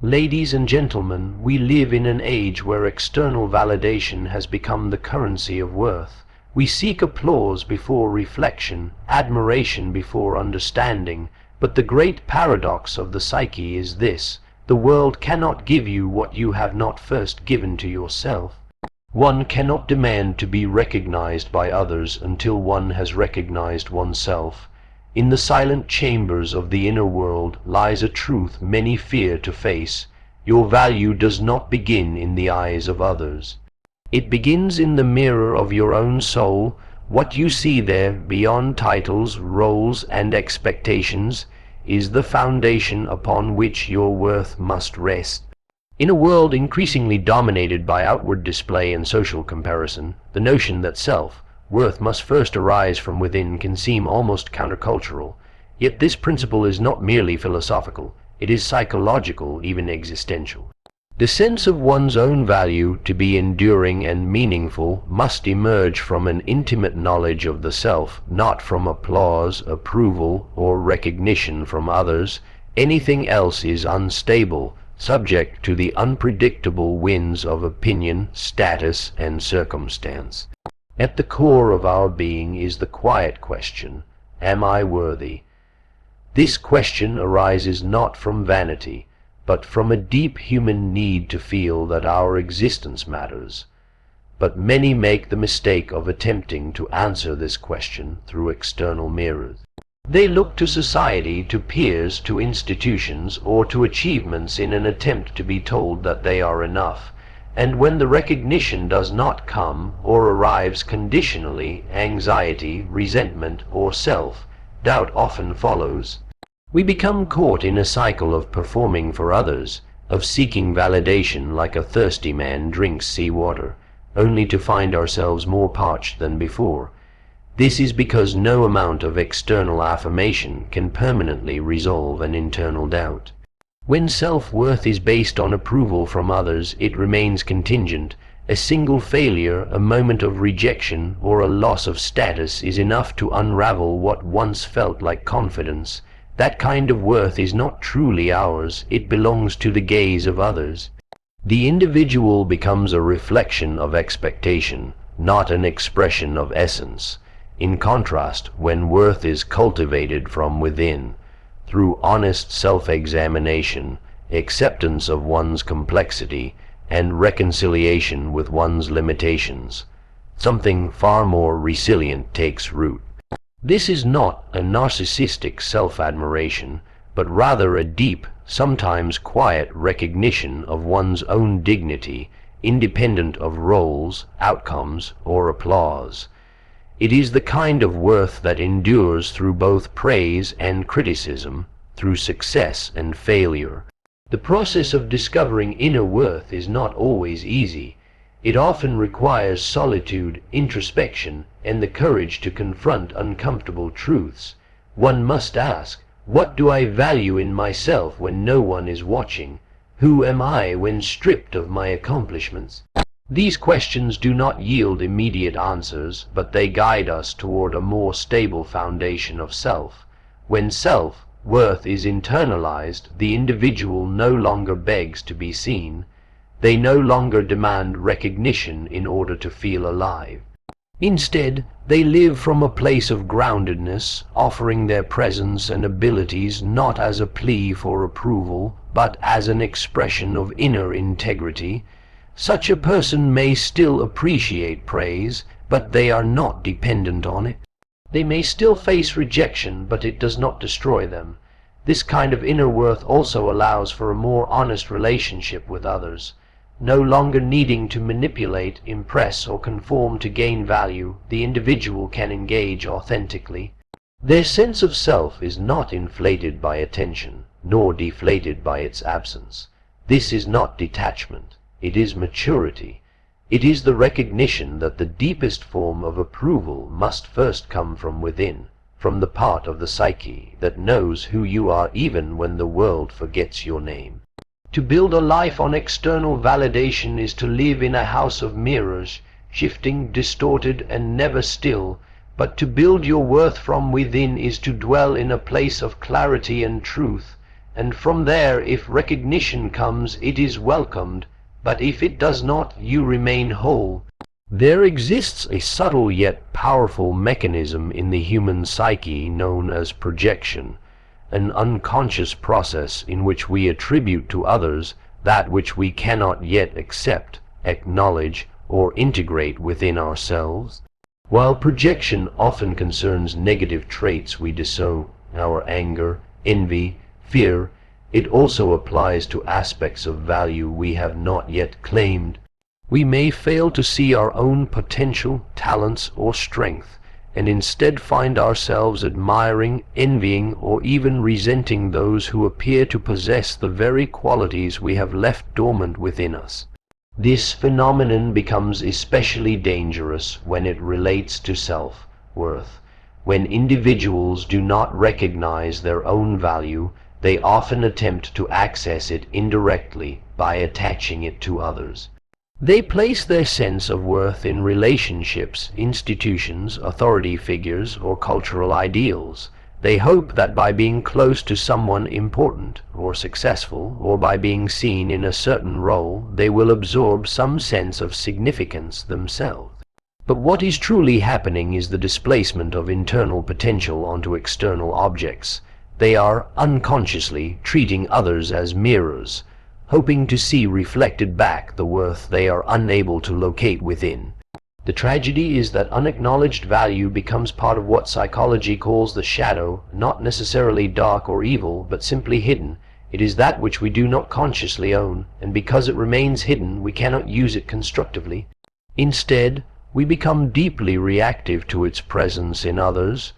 Ladies and gentlemen, we live in an age where external validation has become the currency of worth. We seek applause before reflection, admiration before understanding, but the great paradox of the psyche is this: the world cannot give you what you have not first given to yourself. One cannot demand to be recognized by others until one has recognized oneself. In the silent chambers of the inner world lies a truth many fear to face. Your value does not begin in the eyes of others. It begins in the mirror of your own soul. What you see there, beyond titles, roles, and expectations, is the foundation upon which your worth must rest. In a world increasingly dominated by outward display and social comparison, the notion that self-worth must first arise from within can seem almost countercultural. Yet this principle is not merely philosophical, it is psychological, even existential. The sense of one's own value to be enduring and meaningful must emerge from an intimate knowledge of the self, not from applause, approval, or recognition from others. Anything else is unstable, subject to the unpredictable winds of opinion, status, and circumstance. At the core of our being is the quiet question, am I worthy? This question arises not from vanity, but from a deep human need to feel that our existence matters. But many make the mistake of attempting to answer this question through external mirrors. They look to society, to peers, to institutions, or to achievements in an attempt to be told that they are enough. And when the recognition does not come, or arrives conditionally, anxiety, resentment, or self-doubt often follows. We become caught in a cycle of performing for others, of seeking validation like a thirsty man drinks seawater, only to find ourselves more parched than before. This is because no amount of external affirmation can permanently resolve an internal doubt. When self-worth is based on approval from others, it remains contingent. A single failure, a moment of rejection, or a loss of status is enough to unravel what once felt like confidence. That kind of worth is not truly ours, it belongs to the gaze of others. The individual becomes a reflection of expectation, not an expression of essence. In contrast, when worth is cultivated from within, through honest self-examination, acceptance of one's complexity, and reconciliation with one's limitations, something far more resilient takes root. This is not a narcissistic self-admiration, but rather a deep, sometimes quiet recognition of one's own dignity, independent of roles, outcomes, or applause. It is the kind of worth that endures through both praise and criticism, through success and failure. The process of discovering inner worth is not always easy. It often requires solitude, introspection, and the courage to confront uncomfortable truths. One must ask, what do I value in myself when no one is watching? Who am I when stripped of my accomplishments? These questions do not yield immediate answers, but they guide us toward a more stable foundation of self. When self-worth is internalized, the individual no longer begs to be seen. They no longer demand recognition in order to feel alive. Instead, they live from a place of groundedness, offering their presence and abilities not as a plea for approval, but as an expression of inner integrity. Such a person may still appreciate praise, but they are not dependent on it. They may still face rejection, but it does not destroy them. This kind of inner worth also allows for a more honest relationship with others. No longer needing to manipulate, impress, or conform to gain value, the individual can engage authentically. Their sense of self is not inflated by attention, nor deflated by its absence. This is not detachment. It is maturity. It is the recognition that the deepest form of approval must first come from within, from the part of the psyche that knows who you are even when the world forgets your name. To build a life on external validation is to live in a house of mirrors, shifting, distorted, and never still. But to build your worth from within is to dwell in a place of clarity and truth. and from there, if recognition comes, it is welcomed, but if it does not, you remain whole. There exists a subtle yet powerful mechanism in the human psyche known as projection, an unconscious process in which we attribute to others that which we cannot yet accept, acknowledge, or integrate within ourselves. While projection often concerns negative traits we disown, our anger, envy, fear, it also applies to aspects of value we have not yet claimed. We may fail to see our own potential, talents, or strength, and instead find ourselves admiring, envying, or even resenting those who appear to possess the very qualities we have left dormant within us. This phenomenon becomes especially dangerous when it relates to self-worth. When individuals do not recognize their own value, they often attempt to access it indirectly by attaching it to others. They place their sense of worth in relationships, institutions, authority figures, or cultural ideals. They hope that by being close to someone important or successful, or by being seen in a certain role, they will absorb some sense of significance themselves. But what is truly happening is the displacement of internal potential onto external objects. They are unconsciously treating others as mirrors, hoping to see reflected back the worth they are unable to locate within. The tragedy is that unacknowledged value becomes part of what psychology calls the shadow, not necessarily dark or evil, but simply hidden. It is that which we do not consciously own, and because it remains hidden, we cannot use it constructively. Instead, we become deeply reactive to its presence in others.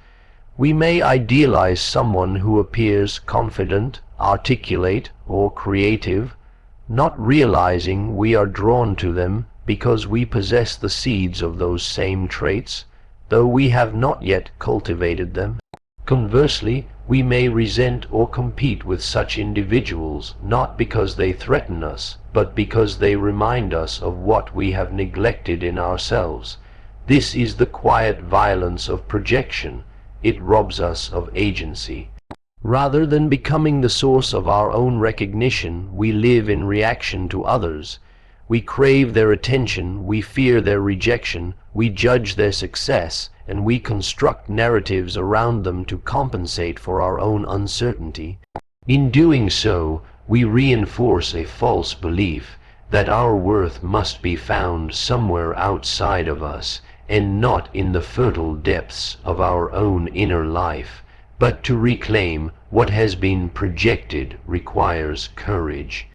We may idealize someone who appears confident, articulate, or creative, not realizing we are drawn to them because we possess the seeds of those same traits, though we have not yet cultivated them. Conversely, we may resent or compete with such individuals, not because they threaten us, but because they remind us of what we have neglected in ourselves. This is the quiet violence of projection. It robs us of agency. Rather than becoming the source of our own recognition, we live in reaction to others. We crave their attention, we fear their rejection, we judge their success, and we construct narratives around them to compensate for our own uncertainty. In doing so, we reinforce a false belief that our worth must be found somewhere outside of us, and not in the fertile depths of our own inner life. But to reclaim what has been projected requires courage.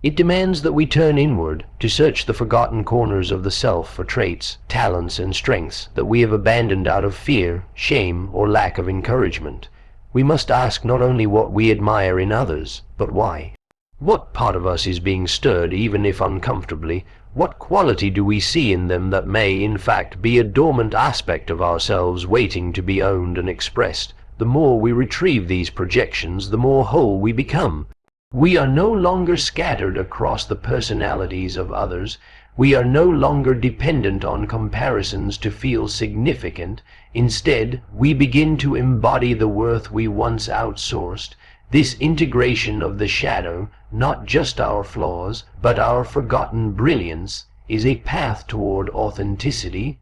It demands that we turn inward to search the forgotten corners of the self for traits, talents, and strengths that we have abandoned out of fear, shame, or lack of encouragement. We must ask not only what we admire in others, but why. What part of us is being stirred, even if uncomfortably? What quality do we see in them that may, in fact, be a dormant aspect of ourselves waiting to be owned and expressed? The more we retrieve these projections, the more whole we become. We are no longer scattered across the personalities of others. We are no longer dependent on comparisons to feel significant. Instead, we begin to embody the worth we once outsourced. This integration of the shadow, not just our flaws, but our forgotten brilliance, is a path toward authenticity.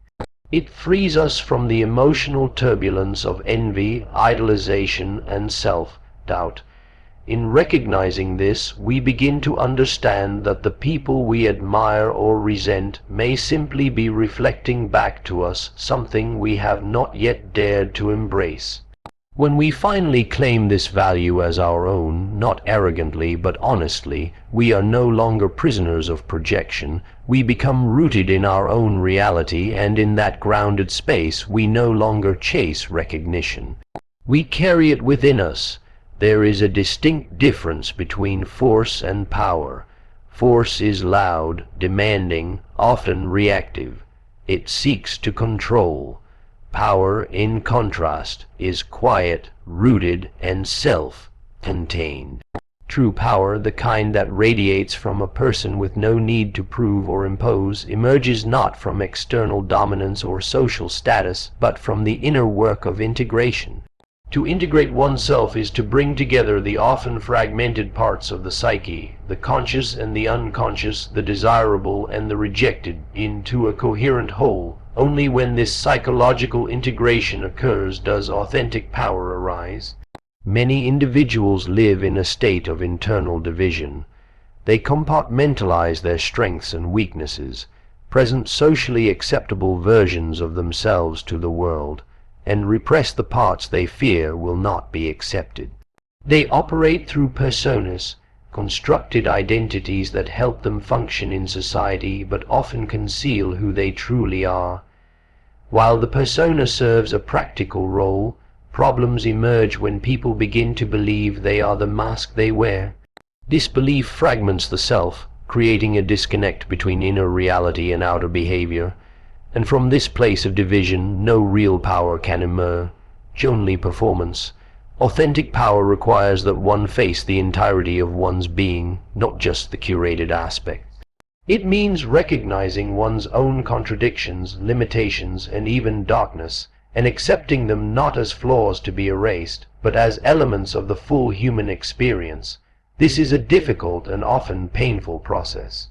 It frees us from the emotional turbulence of envy, idolization, and self-doubt. In recognizing this, we begin to understand that the people we admire or resent may simply be reflecting back to us something we have not yet dared to embrace. When we finally claim this value as our own, not arrogantly but honestly, we are no longer prisoners of projection. We become rooted in our own reality, and in that grounded space we no longer chase recognition. We carry it within us. There is a distinct difference between force and power. Force is loud, demanding, often reactive. It seeks to control. Power, in contrast, is quiet, rooted, and self-contained. True power, the kind that radiates from a person with no need to prove or impose, emerges not from external dominance or social status, but from the inner work of integration. To integrate oneself is to bring together the often fragmented parts of the psyche, the conscious and the unconscious, the desirable and the rejected, into a coherent whole. Only when this psychological integration occurs does authentic power arise. Many individuals live in a state of internal division. They compartmentalize their strengths and weaknesses, present socially acceptable versions of themselves to the world, and repress the parts they fear will not be accepted. They operate through personas, constructed identities that help them function in society but often conceal who they truly are. While the persona serves a practical role, problems emerge when people begin to believe they are the mask they wear. This belief fragments the self, creating a disconnect between inner reality and outer behavior. And from this place of division, no real power can emerge, only performance. Authentic power requires that one face the entirety of one's being, not just the curated aspect. It means recognizing one's own contradictions, limitations, and even darkness, and accepting them not as flaws to be erased, but as elements of the full human experience. This is a difficult and often painful process.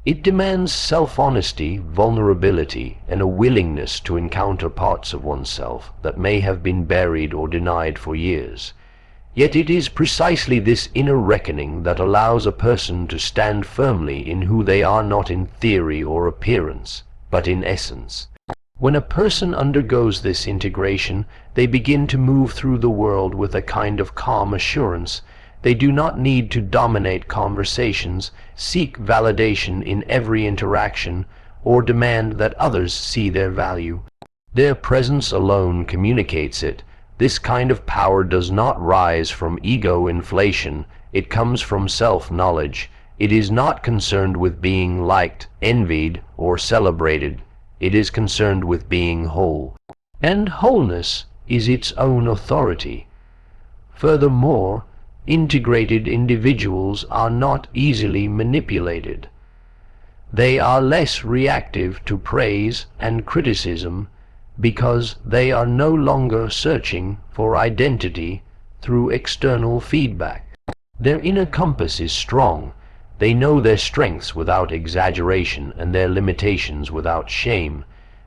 It demands self-honesty, vulnerability, and a willingness to encounter parts of oneself that may have been buried or denied for years. Yet it is precisely this inner reckoning that allows a person to stand firmly in who they are, not in theory or appearance, but in essence. When a person undergoes this integration, they begin to move through the world with a kind of calm assurance. They do not need to dominate conversations, seek validation in every interaction, or demand that others see their value. Their presence alone communicates it. This kind of power does not rise from ego inflation. It comes from self-knowledge. It is not concerned with being liked, envied, or celebrated. It is concerned with being whole. And wholeness is its own authority. Furthermore, integrated individuals are not easily manipulated. They are less reactive to praise and criticism because they are no longer searching for identity through external feedback. Their inner compass is strong. They know their strengths without exaggeration and their limitations without shame.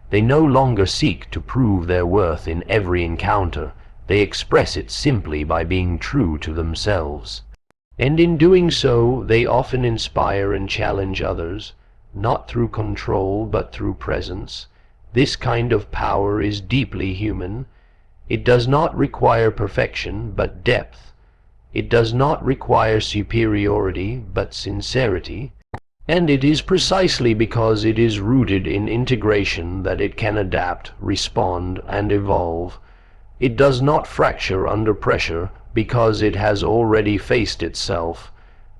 They no longer seek to prove their worth in every encounter. They express it simply by being true to themselves. And in doing so, they often inspire and challenge others, not through control but through presence. This kind of power is deeply human. It does not require perfection but depth. It does not require superiority but sincerity. And it is precisely because it is rooted in integration that it can adapt, respond, and evolve. It does not fracture under pressure because it has already faced itself.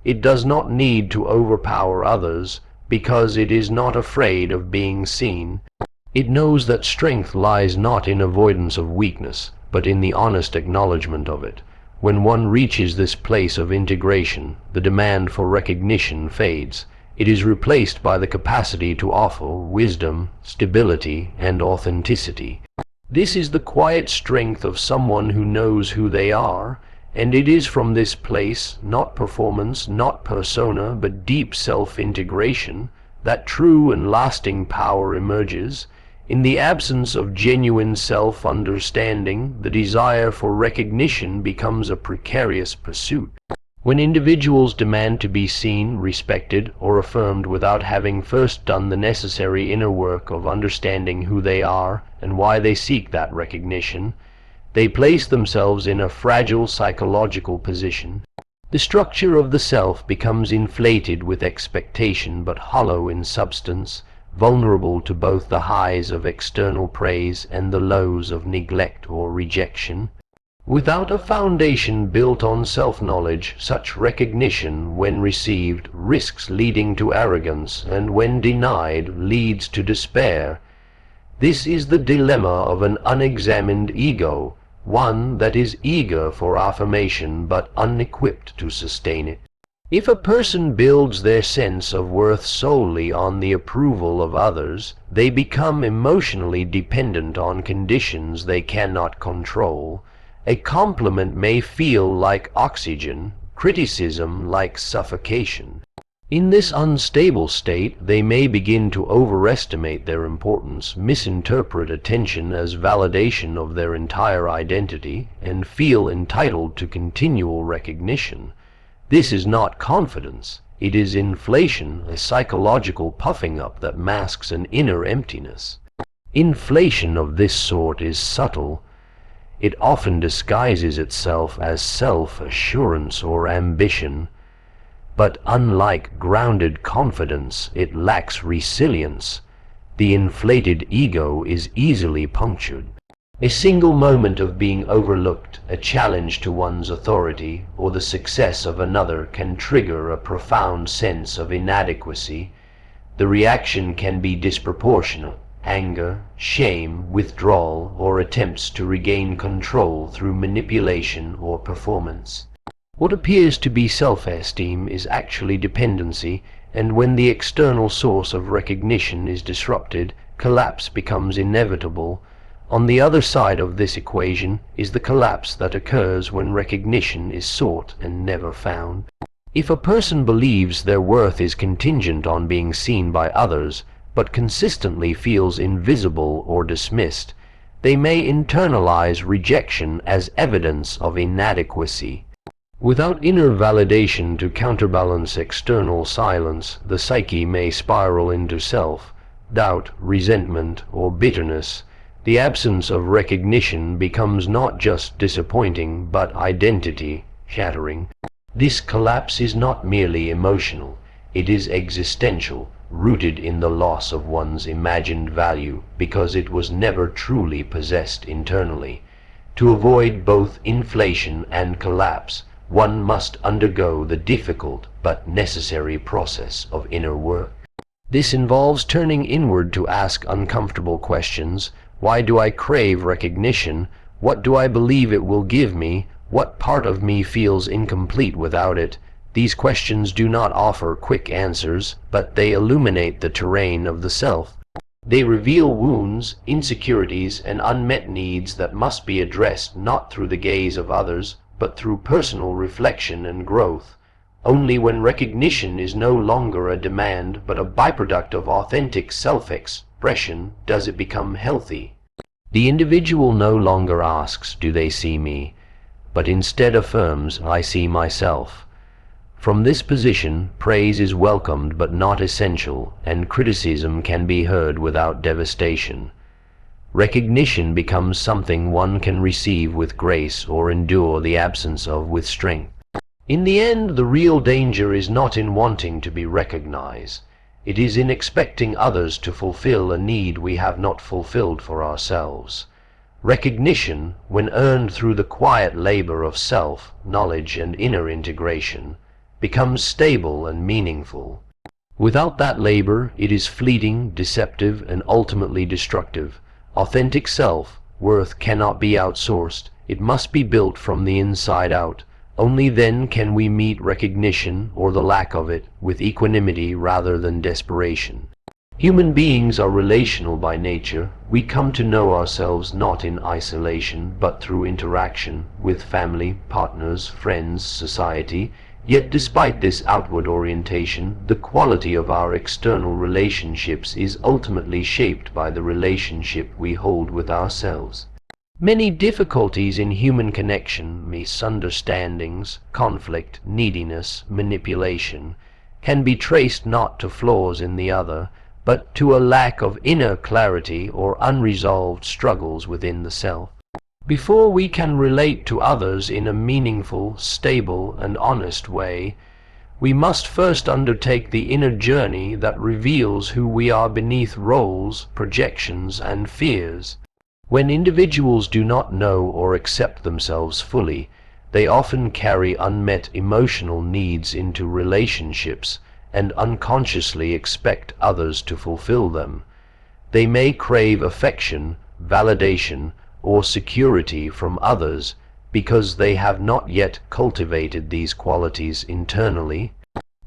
It does not need to overpower others because it is not afraid of being seen. It knows that strength lies not in avoidance of weakness, but in the honest acknowledgment of it. When one reaches this place of integration, the demand for recognition fades. It is replaced by the capacity to offer wisdom, stability, and authenticity. This is the quiet strength of someone who knows who they are, and it is from this place, not performance, not persona, but deep self-integration, that true and lasting power emerges. In the absence of genuine self-understanding, the desire for recognition becomes a precarious pursuit. When individuals demand to be seen, respected, or affirmed without having first done the necessary inner work of understanding who they are and why they seek that recognition, they place themselves in a fragile psychological position. The structure of the self becomes inflated with expectation but hollow in substance, vulnerable to both the highs of external praise and the lows of neglect or rejection. Without a foundation built on self-knowledge, such recognition, when received, risks leading to arrogance, and when denied, leads to despair. This is the dilemma of an unexamined ego, one that is eager for affirmation but unequipped to sustain it. If a person builds their sense of worth solely on the approval of others, they become emotionally dependent on conditions they cannot control, A compliment may feel like oxygen, criticism like suffocation. In this unstable state, they may begin to overestimate their importance, misinterpret attention as validation of their entire identity, and feel entitled to continual recognition. This is not confidence. It is inflation, a psychological puffing up that masks an inner emptiness. Inflation of this sort is subtle. It often disguises itself as self-assurance or ambition. But unlike grounded confidence, it lacks resilience. The inflated ego is easily punctured. A single moment of being overlooked, a challenge to one's authority, or the success of another can trigger a profound sense of inadequacy. The reaction can be disproportionate: anger, shame, withdrawal, or attempts to regain control through manipulation or performance. What appears to be self-esteem is actually dependency, and when the external source of recognition is disrupted, collapse becomes inevitable. On the other side of this equation is the collapse that occurs when recognition is sought and never found. If a person believes their worth is contingent on being seen by others, but consistently feels invisible or dismissed, they may internalize rejection as evidence of inadequacy. Without inner validation to counterbalance external silence, the psyche may spiral into self-doubt, resentment, or bitterness. The absence of recognition becomes not just disappointing, but identity-shattering. This collapse is not merely emotional, it is existential, rooted in the loss of one's imagined value, because it was never truly possessed internally. To avoid both inflation and collapse, one must undergo the difficult but necessary process of inner work. This involves turning inward to ask uncomfortable questions. Why do I crave recognition? What do I believe it will give me? What part of me feels incomplete without it? These questions do not offer quick answers, but they illuminate the terrain of the self. They reveal wounds, insecurities, and unmet needs that must be addressed not through the gaze of others, but through personal reflection and growth. Only when recognition is no longer a demand, but a byproduct of authentic self-expression, does it become healthy. The individual no longer asks, "Do they see me?" but instead affirms, "I see myself." From this position, praise is welcomed but not essential, and criticism can be heard without devastation. Recognition becomes something one can receive with grace or endure the absence of with strength. In the end, the real danger is not in wanting to be recognized. It is in expecting others to fulfill a need we have not fulfilled for ourselves. Recognition, when earned through the quiet labor of self, knowledge, and inner integration, becomes stable and meaningful. Without that labor, it is fleeting, deceptive, and ultimately destructive. Authentic self-worth cannot be outsourced. It must be built from the inside out. Only then can we meet recognition, or the lack of it, with equanimity rather than desperation. Human beings are relational by nature. We come to know ourselves not in isolation, but through interaction with family, partners, friends, society. Yet despite this outward orientation, the quality of our external relationships is ultimately shaped by the relationship we hold with ourselves. Many difficulties in human connection, misunderstandings, conflict, neediness, manipulation, can be traced not to flaws in the other, but to a lack of inner clarity or unresolved struggles within the self. Before we can relate to others in a meaningful, stable, and honest way, we must first undertake the inner journey that reveals who we are beneath roles, projections, and fears. When individuals do not know or accept themselves fully, they often carry unmet emotional needs into relationships and unconsciously expect others to fulfill them. They may crave affection, validation, or security from others because they have not yet cultivated these qualities internally.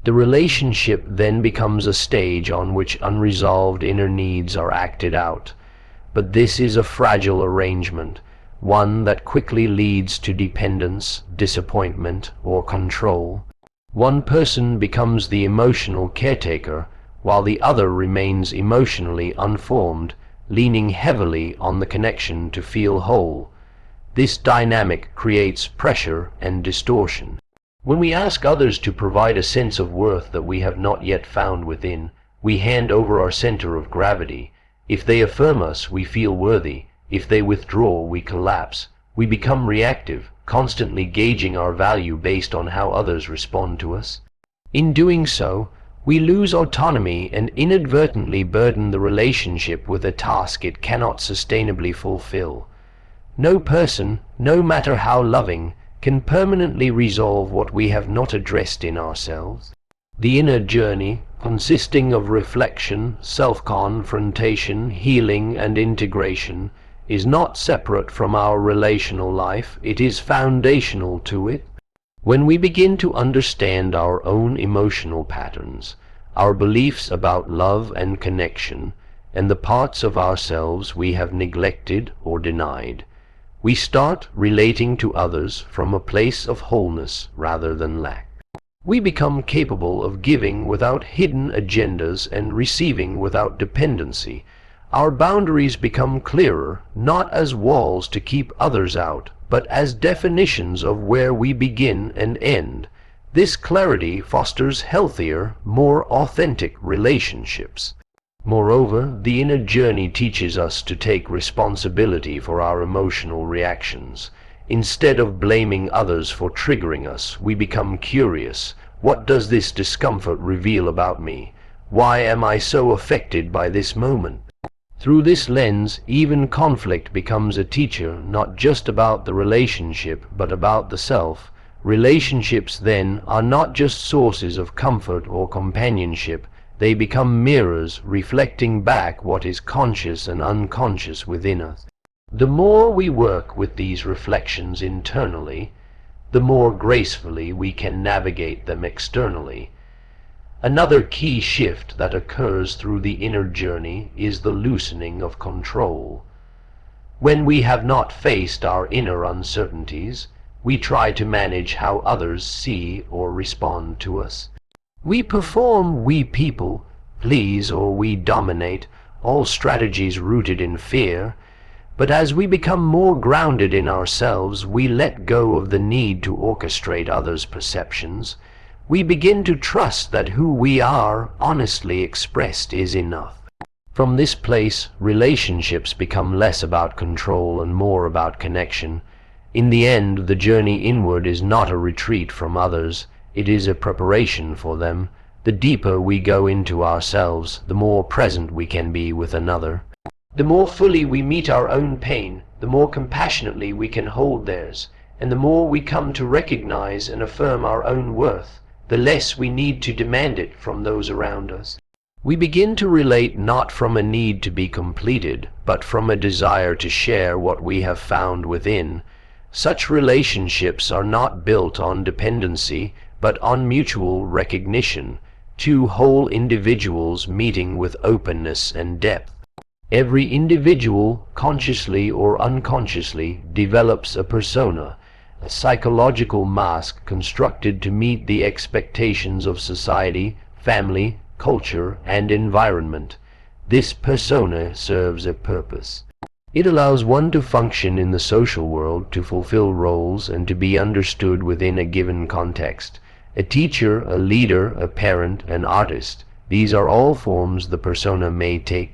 The relationship then becomes a stage on which unresolved inner needs are acted out. But this is a fragile arrangement. one that quickly leads to dependence, disappointment, or control. One person becomes the emotional caretaker, while the other remains emotionally unformed, leaning heavily on the connection to feel whole. This dynamic creates pressure and distortion. When we ask others to provide a sense of worth that we have not yet found within, we hand over our center of gravity. If they affirm us, we feel worthy. If they withdraw, we collapse. We become reactive, constantly gauging our value based on how others respond to us. In doing so, we lose autonomy and inadvertently burden the relationship with a task it cannot sustainably fulfill. No person, no matter how loving, can permanently resolve what we have not addressed in ourselves. The inner journey, consisting of reflection, self-confrontation, healing, and integration, is not separate from our relational life. It is foundational to it. When we begin to understand our own emotional patterns, our beliefs about love and connection, and the parts of ourselves we have neglected or denied, we start relating to others from a place of wholeness rather than lack. We become capable of giving without hidden agendas and receiving without dependency. Our boundaries become clearer, not as walls to keep others out, but as definitions of where we begin and end. This clarity fosters healthier, more authentic relationships. Moreover, the inner journey teaches us to take responsibility for our emotional reactions. Instead of blaming others for triggering us, we become curious. What does this discomfort reveal about me? Why am I so affected by this moment? Through this lens, even conflict becomes a teacher, not just about the relationship, but about the self. Relationships, then, are not just sources of comfort or companionship. They become mirrors reflecting back what is conscious and unconscious within us. The more we work with these reflections internally, the more gracefully we can navigate them externally. Another key shift that occurs through the inner journey is the loosening of control. When we have not faced our inner uncertainties, we try to manage how others see or respond to us. We perform, we people, please, or we dominate, all strategies rooted in fear. But as we become more grounded in ourselves, we let go of the need to orchestrate others' perceptions. We begin to trust that who we are, honestly expressed, is enough. From this place, relationships become less about control and more about connection. In the end, the journey inward is not a retreat from others. It is a preparation for them. The deeper we go into ourselves, the more present we can be with another. The more fully we meet our own pain, the more compassionately we can hold theirs, and the more we come to recognize and affirm our own worth, the less we need to demand it from those around us. We begin to relate not from a need to be completed, but from a desire to share what we have found within. Such relationships are not built on dependency, but on mutual recognition, two whole individuals meeting with openness and depth. Every individual, consciously or unconsciously, develops a persona, a psychological mask constructed to meet the expectations of society, family, culture, and environment. This persona serves a purpose. It allows one to function in the social world, to fulfill roles, and to be understood within a given context. A teacher, a leader, a parent, an artist, these are all forms the persona may take.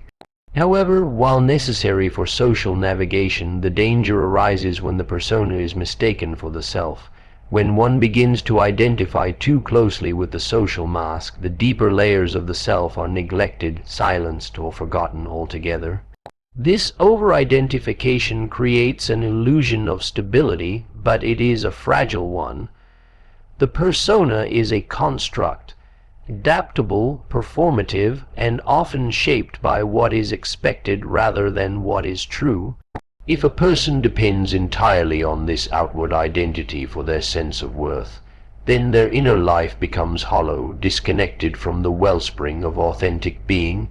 However, while necessary for social navigation, the danger arises when the persona is mistaken for the self. When one begins to identify too closely with the social mask, the deeper layers of the self are neglected, silenced, or forgotten altogether. This over-identification creates an illusion of stability, but it is a fragile one. The persona is a construct, adaptable, performative, and often shaped by what is expected rather than what is true. If a person depends entirely on this outward identity for their sense of worth, then their inner life becomes hollow, disconnected from the wellspring of authentic being.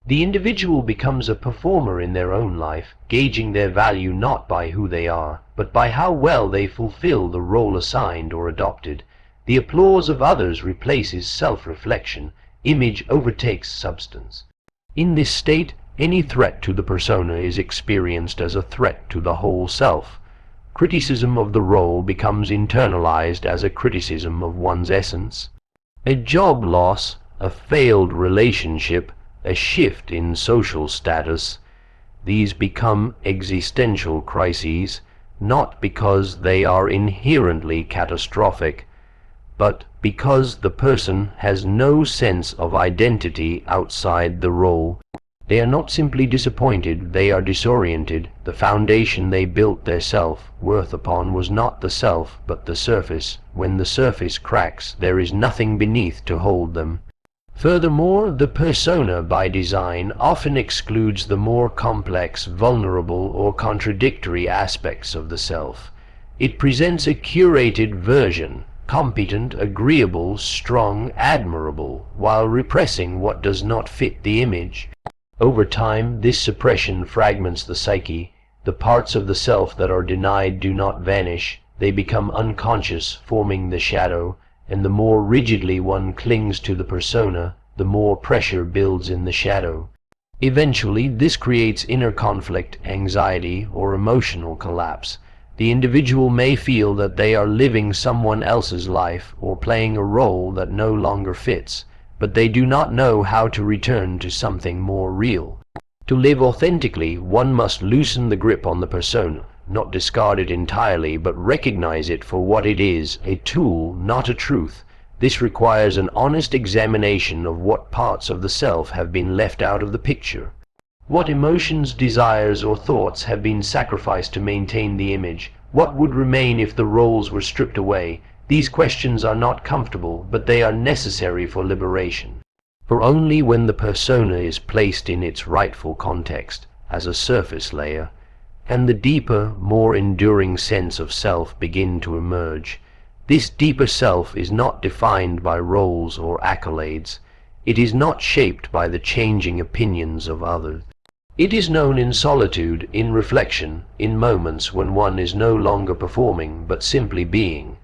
The individual becomes a performer in their own life, gauging their value not by who they are, but by how well they fulfill the role assigned or adopted. The applause of others replaces self-reflection. Image overtakes substance. In this state, any threat to the persona is experienced as a threat to the whole self. Criticism of the role becomes internalized as a criticism of one's essence. A job loss, a failed relationship, a shift in social status, these become existential crises, not because they are inherently catastrophic, but because the person has no sense of identity outside the role. They are not simply disappointed, they are disoriented. The foundation they built their self-worth upon was not the self, but the surface. When the surface cracks, there is nothing beneath to hold them. Furthermore, the persona by design often excludes the more complex, vulnerable, or contradictory aspects of the self. It presents a curated version, competent, agreeable, strong, admirable, while repressing what does not fit the image. Over time, this suppression fragments the psyche. The parts of the self that are denied do not vanish. They become unconscious, forming the shadow, and the more rigidly one clings to the persona, the more pressure builds in the shadow. Eventually, this creates inner conflict, anxiety, or emotional collapse. The individual may feel that they are living someone else's life or playing a role that no longer fits, but they do not know how to return to something more real. To live authentically, one must loosen the grip on the persona, not discard it entirely, but recognize it for what it is, a tool, not a truth. This requires an honest examination of what parts of the self have been left out of the picture. What emotions, desires, or thoughts have been sacrificed to maintain the image? What would remain if the roles were stripped away? These questions are not comfortable, but they are necessary for liberation. For only when the persona is placed in its rightful context, as a surface layer, can the deeper, more enduring sense of self begin to emerge. This deeper self is not defined by roles or accolades. It is not shaped by the changing opinions of others. It is known in solitude, in reflection, in moments when one is no longer performing, but simply being.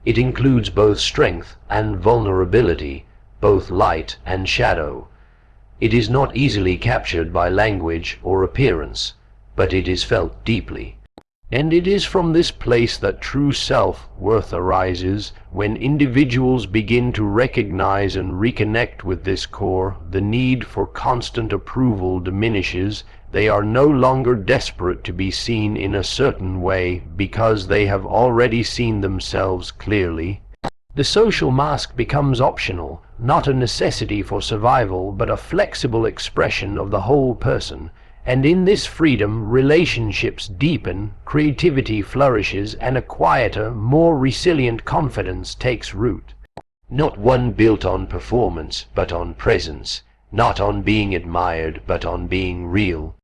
It includes both strength and vulnerability, both light and shadow. It is not easily captured by language or appearance, but it is felt deeply. And it is from this place that true self-worth arises. When individuals begin to recognize and reconnect with this core, the need for constant approval diminishes. They are no longer desperate to be seen in a certain way because they have already seen themselves clearly. The social mask becomes optional, not a necessity for survival, but a flexible expression of the whole person. And in this freedom, relationships deepen, creativity flourishes, and a quieter, more resilient confidence takes root. Not one built on performance, but on presence. Not on being admired, but on being real.